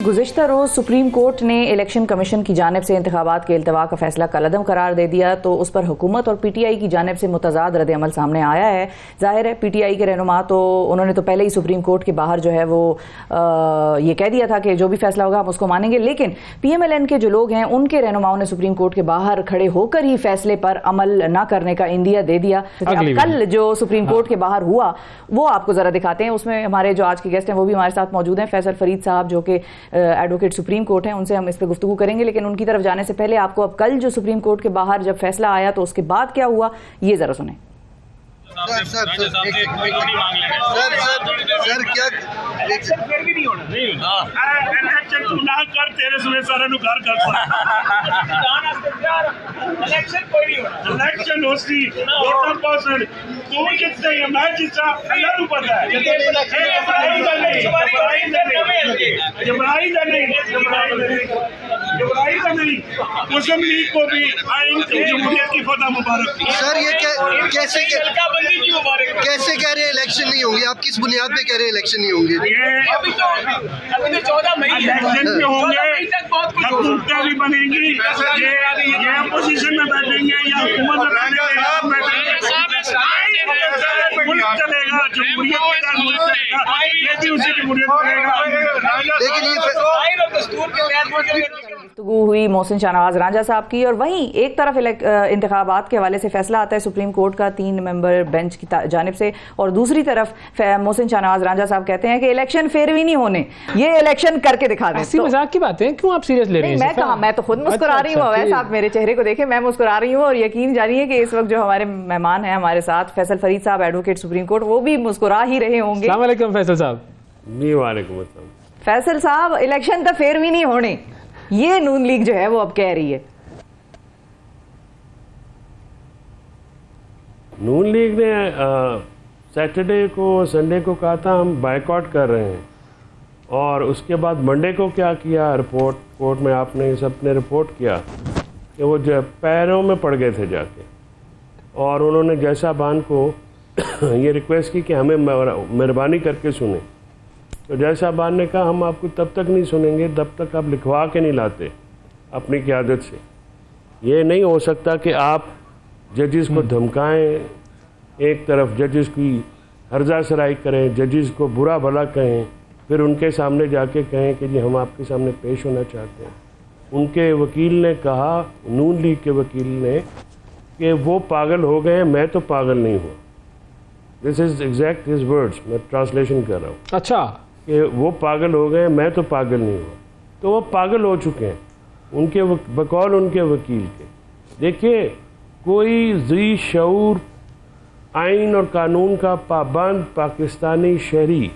गुज़िश्ता रोज़ supreme court ने election commission की जानिब से इंतखाबात के इल्तवा का फैसला कलअदम करार दे दिया, तो उस पर हुकूमत और पीटीआई की जानिब से मुतज़ाद रद्द-ए-अमल सामने आया है। जाहिर है पीटीआई के रहनुमा तो उन्होंने तो पहले ही सुप्रीम कोर्ट के बाहर जो है वो ये कह दिया था कि जो भी फैसला होगा हम उसको मानेंगे, लेकिन पीएमएलएन के जो लोग हैं उनके रहनुमाओं ने सुप्रीम कोर्ट के बाहर खड़े होकर ही फैसले पर अमल न करने का इंदिया दे दिया। कल जो सुप्रीम कोर्ट के बाहर हुआ वो आपको जरा दिखाते हैं। उसमें हमारे जो आज के गेस्ट हैं वो भी हमारे साथ मौजूद हैं, फैसल फरीद साहब जो कि एडवोकेट सुप्रीम कोर्ट हैं, उनसे हम इस पे गुफ्तगू करेंगे। लेकिन उनकी तरफ जाने से पहले आपको अब कल जो सुप्रीम कोर्ट के बाहर जब फैसला आया तो उसके बाद क्या हुआ ये जरा सुने। सर क्या इलेक्शन फिर भी नहीं होना, इलेक्शन तू ना कर, तेरे सुने सारा नु घर कर इलेक्शन कोई नहीं होना, इलेक्शन होसी वोटर पर्सन तू जितने हैं मैं जितना अल्लाह को पता है। मुस्लिम लीग को भी आइन की जमहूरियत की फतह मुबारक। सर ये कैसे कह रहे हैं इलेक्शन नहीं होंगे? आप किस बुनियाद पे कह रहे हैं इलेक्शन नहीं होंगे? अभी तो 14 मई इलेक्शन में होंगे, हुकूमतें भी बनेंगी, ये अपोजिशन में बैठेंगे या हुकूमत में बैठेंगे, मुल्क चलेगा, जमहूरियत का मुल्क चलेगा, ये भी उसी जमहूरियत बनेगा। लेकिन ये गुफ्तगू हुई मोहसिन शाहनवाज रांझा साहब की, और वहीं एक तरफ इंतखाबात के हवाले से फैसला आता है सुप्रीम कोर्ट का 3 मेंबर बेंच की जानिब से, और दूसरी तरफ मोहसिन शाहनवाज रांझा साहब कहते हैं कि इलेक्शन फेर भी नहीं होने, ये इलेक्शन करके दिखा दें। तो मजाक की बात है, क्यों आप सीरियस ले रही हैं? मैं कहा, मैं तो खुद मुस्कुरा रही हूँ। वैसे आप मेरे चेहरे को देखें, मैं मुस्कुरा रही हूँ, और यकीन जानिए कि इस वक्त जो हमारे मेहमान हैं हमारे साथ फैसल फरीद साहब एडवोकेट सुप्रीम कोर्ट, वो भी मुस्कुरा ही रहे होंगे। अस्सलाम वालेकुम फैसल साहब। जी वालेकुम अस्सलाम। फैसल साहब, इलेक्शन तो फेर भी नहीं होने, ये नून लीग जो है वो अब कह रही है। नून लीग ने सैटरडे को संडे को कहा था हम बायकॉट कर रहे हैं, और उसके बाद मंडे को क्या किया, रिपोर्ट कोर्ट में आपने सबने रिपोर्ट किया कि वो जो पैरों में पड़ गए थे जाके, और उन्होंने जैसा बान को ये रिक्वेस्ट की कि हमें मेहरबानी करके सुने। तो जैसा बान ने कहा हम आपको तब तक नहीं सुनेंगे जब तक आप लिखवा के नहीं लाते अपनी क़यादत से। ये नहीं हो सकता कि आप जजेस को धमकाएं, एक तरफ जजेस की हर्जा सराई करें, जजेस को बुरा भला कहें, फिर उनके सामने जाके कहें कि जी हम आपके सामने पेश होना चाहते हैं। उनके वकील ने कहा, नून लीग के वकील ने, कि वो पागल हो गए, मैं तो पागल नहीं हूँ। This is exact his words, मैं ट्रांसलेशन कर रहा हूँ। अच्छा, कि वो पागल हो गए, मैं तो पागल नहीं हूँ। तो वो पागल हो चुके हैं उनके बकौल उनके वकील के। देखिए, कोई ज़ी शऊर आइन और कानून का पाबंद पाकिस्तानी शहरी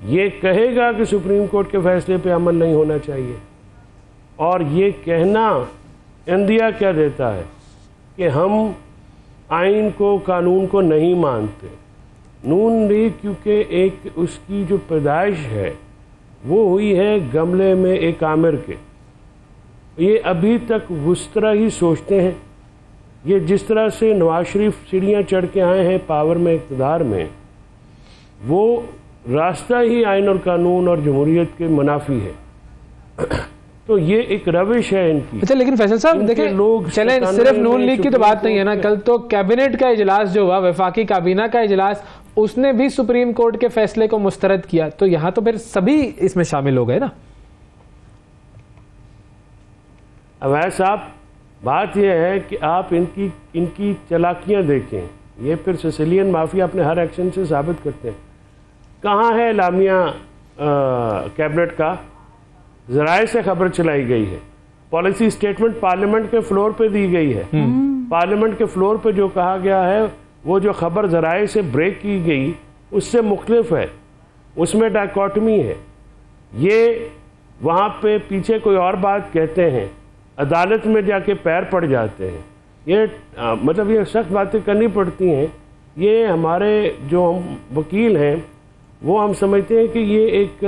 ये कहेगा कि सुप्रीम कोर्ट के फैसले पे अमल नहीं होना चाहिए, और ये कहना इंदिया क्या देता है कि हम आइन को कानून को नहीं मानते। नून लीग क्योंकि एक उसकी जो पैदाइश है वो हुई है गमले में एक आमिर के, ये अभी तक उस तरह ही सोचते हैं। ये जिस तरह से नवाज शरीफ सीढ़ियाँ चढ़ के आए हैं पावर में, इक़्तिदार में, वो रास्ता ही आइन और कानून और जमहूरियत के मुनाफी है। तो ये एक रविश है इनकी। अच्छा, लेकिन फैसल साहब देखिए, लोग चले, सिर्फ नून लीग की तो बात नहीं है ना। कल तो कैबिनेट का इजलास जो हुआ, वफाकी काबीना का इजलास, उसने भी सुप्रीम कोर्ट के फैसले को मुस्तरद किया, तो यहाँ तो फिर सभी इसमें शामिल हो गए ना। अवैध साहब, बात यह है कि आप इनकी चालाकियाँ देखें। ये फिर सिसिलियन माफिया अपने हर एक्शन से साबित करते हैं। कहाँ है लामिया कैबिनेट का? ज़राए से खबर चलाई गई है, पॉलिसी स्टेटमेंट पार्लियामेंट के फ्लोर पे दी गई है। पार्लियामेंट के फ्लोर पे जो कहा गया है, वो जो खबर ज़राए से ब्रेक की गई उससे मुख्तलिफ है, उसमें डायकॉटमी है। ये वहाँ पे पीछे कोई और बात कहते हैं, अदालत में जाके पैर पड़ जाते हैं। ये मतलब ये सख्त बातें करनी पड़ती हैं। ये हमारे जो हम वकील हैं वो हम समझते हैं कि ये एक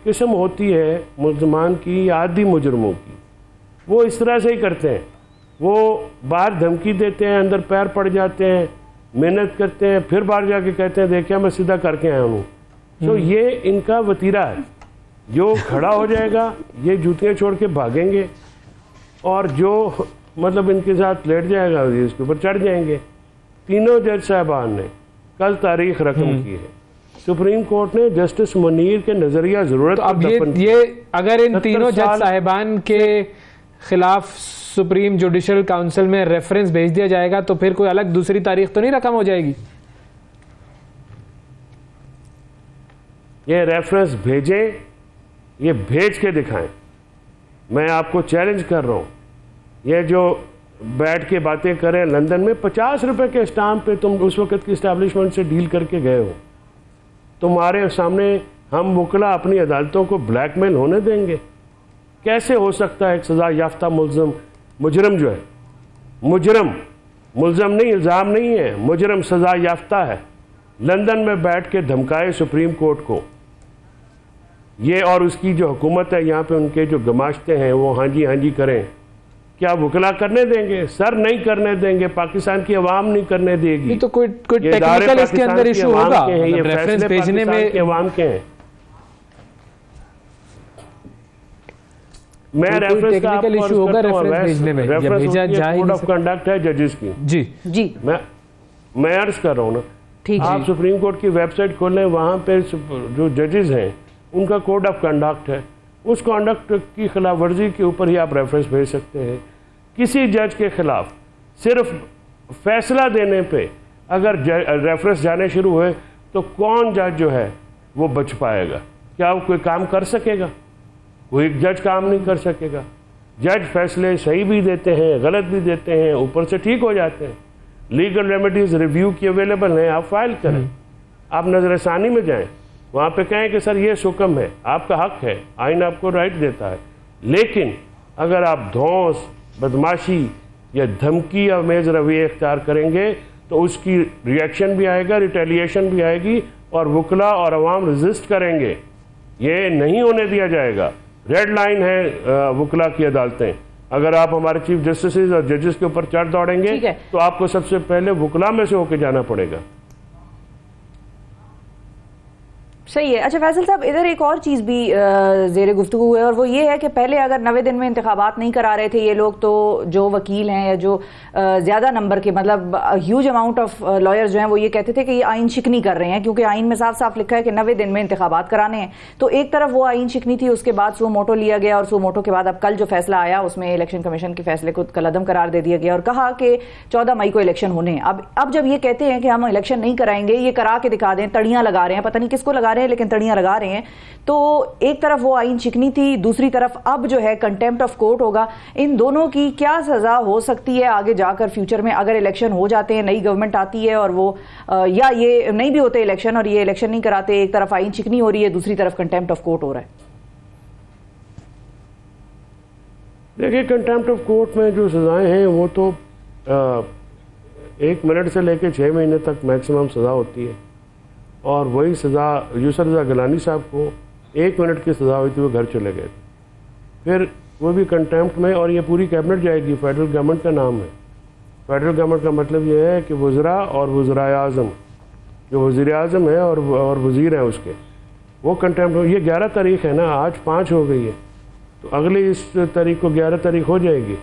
किस्म होती है मुल्ज़मान की या आदि मुजरमों की। वो इस तरह से ही करते हैं, वो बाहर धमकी देते हैं, अंदर पैर पड़ जाते हैं, मेहनत करते हैं, फिर बाहर जाके कहते हैं देखिए मैं सीधा करके आया हूँ। तो ये इनका वतीरा है। जो खड़ा हो जाएगा ये जूतियाँ छोड़ के भागेंगे, और जो मतलब इनके साथ लेट जाएगा इसके ऊपर चढ़ जाएंगे। तीनों जज साहबान ने कल तारीख रकम की है। सुप्रीम कोर्ट ने जस्टिस मुनीर के नजरिया जरूरत तो अब ये अगर इन तीनों जज साहिबान के खिलाफ सुप्रीम जुडिशल काउंसिल में रेफरेंस भेज दिया जाएगा तो फिर कोई अलग दूसरी तारीख तो नहीं रकम हो जाएगी? ये रेफरेंस भेजें, ये भेज के दिखाएं। मैं आपको चैलेंज कर रहा हूं, ये जो बैठ के बातें करें लंदन में 50 रुपए के स्टाम्प पे तुम उस वक्त की इस्टेब्लिशमेंट से डील करके गए हो, तुम्हारे सामने हम वकला अपनी अदालतों को ब्लैकमेल होने देंगे? कैसे हो सकता है एक सजा याफ्ता मुजरम जो है, मुजरम मुलजम नहीं, इल्ज़ाम नहीं है, मुजरम सजा याफ्ता है, लंदन में बैठ के धमकाए सुप्रीम कोर्ट को? ये और उसकी जो हुकूमत है यहाँ पे, उनके जो गमाश्ते हैं वो हाँ जी करें, क्या वकला करने देंगे? सर नहीं करने देंगे, पाकिस्तान की आवाम नहीं करने देगी। तो कोई टेक्निकल इसके अंदर इशू होगा, ये रेफरेंस फैसले भेजने में आवाम के हैं। मैं कोई टेक्निकल इशू होगा रेफरेंस भेजने में या भेजा जाए? कोड ऑफ कंडक्ट है जजेस की। जी मैं अर्ज कर रहा हूँ ना, आप सुप्रीम कोर्ट की वेबसाइट खोलें, वहाँ पे जो जजेस हैं उनका कोड ऑफ कंडक्ट है, उस कंडक्ट की खिलाफ वर्जी के ऊपर ही आप रेफरेंस भेज सकते हैं। किसी जज के खिलाफ सिर्फ फैसला देने पे अगर रेफरेंस जाने शुरू हुए तो कौन जज जो है वो बच पाएगा? क्या वो कोई काम कर सकेगा? कोई जज काम नहीं कर सकेगा। जज फैसले सही भी देते हैं, गलत भी देते हैं, ऊपर से ठीक हो जाते हैं। लीगल रेमेडीज रिव्यू की अवेलेबल हैं, आप फाइल करें, आप नजरसानी में जाएं, वहाँ पे कहें कि सर ये हुक्म है, आपका हक है, आइन आपको राइट देता है। लेकिन अगर आप धौंस, बदमाशी या धमकी या मेज रवैया इख्तियार करेंगे तो उसकी रिएक्शन भी आएगा, रिटेलिएशन भी आएगी, और वकला और अवाम रजिस्ट करेंगे। ये नहीं होने दिया जाएगा। रेड लाइन है वकला की अदालतें। अगर आप हमारे चीफ जस्टिस और जजेस के ऊपर चढ़ दौड़ेंगे तो आपको सबसे पहले वकला में से होकर जाना पड़ेगा। सही है। अच्छा फैसल साहब, इधर एक और चीज़ भी ज़ेरे गुफ्तगू है, और वो ये है कि पहले अगर 90 दिन में इंतखाबात नहीं करा रहे थे ये लोग, तो जो वकील हैं या जो ज़्यादा नंबर के मतलब ह्यूज अमाउंट ऑफ लॉयर्स जो हैं वो ये कहते थे कि ये आइन शिकनी कर रहे हैं, क्योंकि आइन में साफ साफ लिखा है कि 90 दिन में इंतखाबात कराने हैं। तो एक तरफ वो आइन शिकनी थी, उसके बाद सो मोटो लिया गया, और सो मोटो के बाद अब कल जो फैसला आया उसमें इलेक्शन कमीशन के फैसले को कलअदम करार दे दिया गया और कहा कि 14 मई को इलेक्शन होने हैं। अब जब ये कहते हैं कि हम इलेक्शन नहीं कराएंगे, ये करा के दिखा दें, तड़ियाँ लगा रहे हैं, पता नहीं किसको लगा रहे हैं लेकिन तड़ियाँ लगा रहे हैं। तो एक तरफ वो आइन शिकनी थी, दूसरी तरफ अब जो है कंटेम्प्ट ऑफ कोर्ट होगा। इन दोनों की क्या सजा हो सकती है आगे जाकर फ्यूचर में, अगर इलेक्शन हो जाते हैं, नई गवर्नमेंट आती है और वो या ये नहीं भी होते इलेक्शन और ये इलेक्शन नहीं कराते, एक तरफ आइन शिकनी हो रही है, दूसरी तरफ कंटेम्प्ट ऑफ कोर्ट हो रहा है? देखिए, कंटेम्प्ट ऑफ कोर्ट में जो सजाएं हैं वो तो 1 मिनट से लेकर 6 महीने तक मैक्सिमम सज़ा होती है, और वही सज़ा यूसुफ रज़ा गिलानी साहब को 1 मिनट की सज़ा हुई थी, वो घर चले गए। फिर वो भी कंटेम्प्ट में, और ये पूरी कैबिनेट जाएगी, फेडरल गवर्नमेंट का नाम है। फेडरल गवर्नमेंट का मतलब ये है कि वज़रा और वज़राए आज़म, जो वज़ीर आज़म है और वज़ीर हैं उसके, वो कंटेम्प्ट। ये 11 तारीख है ना, आज 5 हो गई है, तो अगली इस तारीख को 11 तारीख हो जाएगी।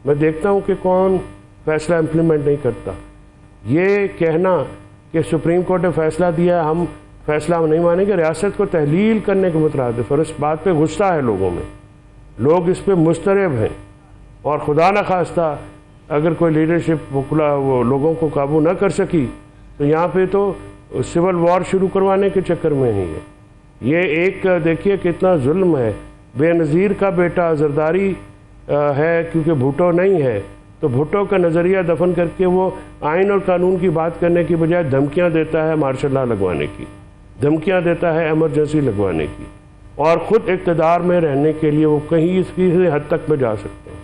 मैं देखता हूँ कि कौन फैसला इम्प्लीमेंट नहीं करता। ये कहना कि सुप्रीम कोर्ट ने फैसला दिया, हम फैसला नहीं मानेंगे, रियासत को तहलील करने के मुतरादिफ, और इस बात पे गुस्सा है लोगों में, लोग इस पे मुस्तरब हैं, और खुदा न खास्ता अगर कोई लीडरशिप वो लोगों को काबू न कर सकी तो यहाँ पे तो सिविल वॉर शुरू करवाने के चक्कर में ही है। ये एक देखिए कितना जुल्म है। बेनज़ीर का बेटा जरदारी है, क्योंकि भुट्टो नहीं है, तो भुट्टो का नज़रिया दफन करके वो आइन और कानून की बात करने की बजाय धमकियां देता है मार्शल लॉ लगवाने की, धमकियां देता है एमरजेंसी लगवाने की, और ख़ुद इक़्तिदार में रहने के लिए वो कहीं इसकी हद तक में जा सकते हैं।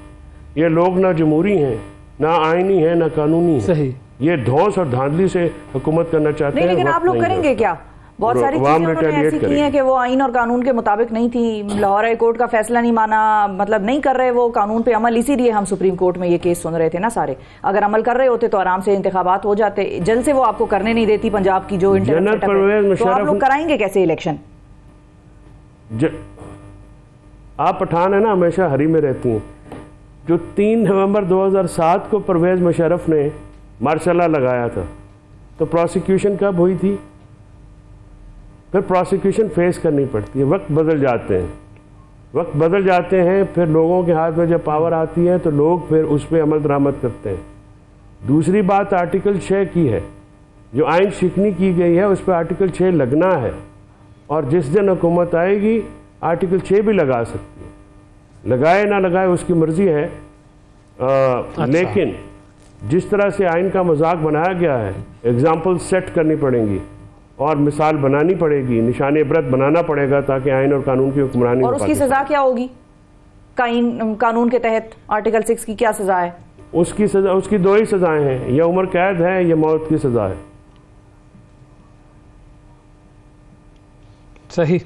ये लोग ना जमहूरी हैं, ना आइनी हैं, ना कानूनी हैं। सही। ये धौंस और धांधली से हुकूमत करना चाहते हैं। लेकिन आप लोग करेंगे क्या? बहुत सारी चीजें उन्होंने ऐसी की हैं कि वो आइन और कानून के मुताबिक नहीं थी। लाहौर हाई कोर्ट का फैसला नहीं माना, मतलब नहीं कर रहे वो कानून पे अमल, इसीलिए हम सुप्रीम कोर्ट में ये केस सुन रहे थे ना सारे। अगर अमल कर रहे होते तो आराम से इंतखाबात हो जाते। जल्द से वो आपको करने नहीं देती पंजाब की जो इंटरनेट, तो आप लोग कराएंगे कैसे इलेक्शन? आप पठान है ना, हमेशा हरी में रहती हैं। जो 3 नवंबर 2007 को परवेज़ मुशर्रफ ने मार्शल लॉ लगाया था, तो प्रोसिक्यूशन कब हुई थी? फिर प्रोसिक्यूशन फेस करनी पड़ती है। वक्त बदल जाते हैं, फिर लोगों के हाथ में जब पावर आती है तो लोग फिर उस पर अमल दरामद करते हैं। दूसरी बात आर्टिकल 6 की है, जो आइन शिकनी की गई है उस पर आर्टिकल 6 लगना है, और जिस दिन हुकूमत आएगी आर्टिकल 6 भी लगा सकती है। लगाए ना लगाए उसकी मर्जी है। लेकिन जिस तरह से आइन का मजाक बनाया गया है, एग्जाम्पल सेट करनी पड़ेंगी और मिसाल बनानी पड़ेगी, निशान इबरत बनाना पड़ेगा, ताकि आइन और कानून की हुक्मरानी। और उसकी सजा क्या होगी? कानून के तहत आर्टिकल 6 की क्या सजा है? उसकी सजा, उसकी 2 ही सजाएं हैं, या उम्र कैद है या मौत की सजा है। सही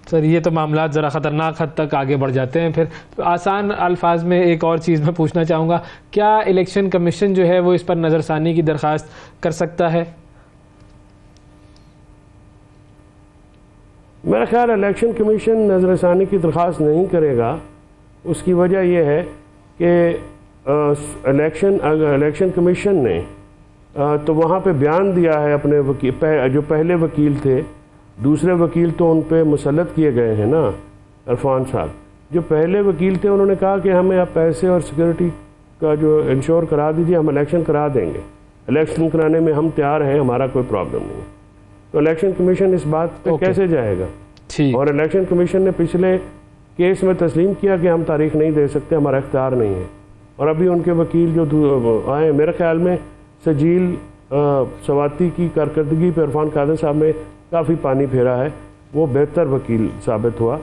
सर, ये तो मामला ज़रा ख़तरनाक हद तक आगे बढ़ जाते हैं। फिर आसान अल्फाज में एक और चीज़ मैं पूछना चाहूँगा, क्या इलेक्शन कमीशन जो है वो इस पर नज़रसानी की दरख्वास्त कर सकता है? मेरा ख्याल इलेक्शन कमीशन नज़रसानी की दरख्वास्त नहीं करेगा। उसकी वजह यह है कि इलेक्शन कमीशन ने तो वहाँ पे बयान दिया है अपने वकील, जो पहले वकील थे, दूसरे वकील तो उन पे मुसल्लत किए गए हैं ना, इरफान साहब। जो पहले वकील थे उन्होंने कहा कि हमें आप पैसे और सिक्योरिटी का जो इंश्योर करा दीजिए, हम इलेक्शन करा देंगे, इलेक्शन कराने में हम तैयार हैं, हमारा कोई प्रॉब्लम नहीं है। तो इलेक्शन कमीशन इस बात पे कैसे जाएगा? और इलेक्शन कमीशन ने पिछले केस में तस्लीम किया कि हम तारीख नहीं दे सकते, हमारा इख्तियार नहीं है। और अभी उनके वकील जो आए, मेरे ख्याल में सजील सवाती की कारकर्दगी पर इरफान कादर साहब में काफ़ी पानी फेरा है। वो बेहतर वकील साबित हुआ।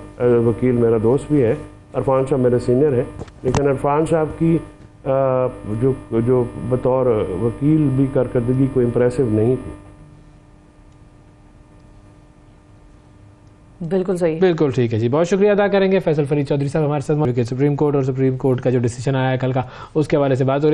वकील मेरा दोस्त भी है, इरफान साहब मेरे सीनियर है, लेकिन इरफान साहब की जो बतौर वकील भी कारकर्दगी कोई इम्प्रेसिव नहीं थी। बिल्कुल सही, बिल्कुल ठीक है जी। बहुत शुक्रिया अदा करेंगे फैसल फरीद चौधरी साहब हमारे साथ, सुप्रीम कोर्ट का जो डिसीजन आया है कल का, उसके हवाले से बात हो रही है।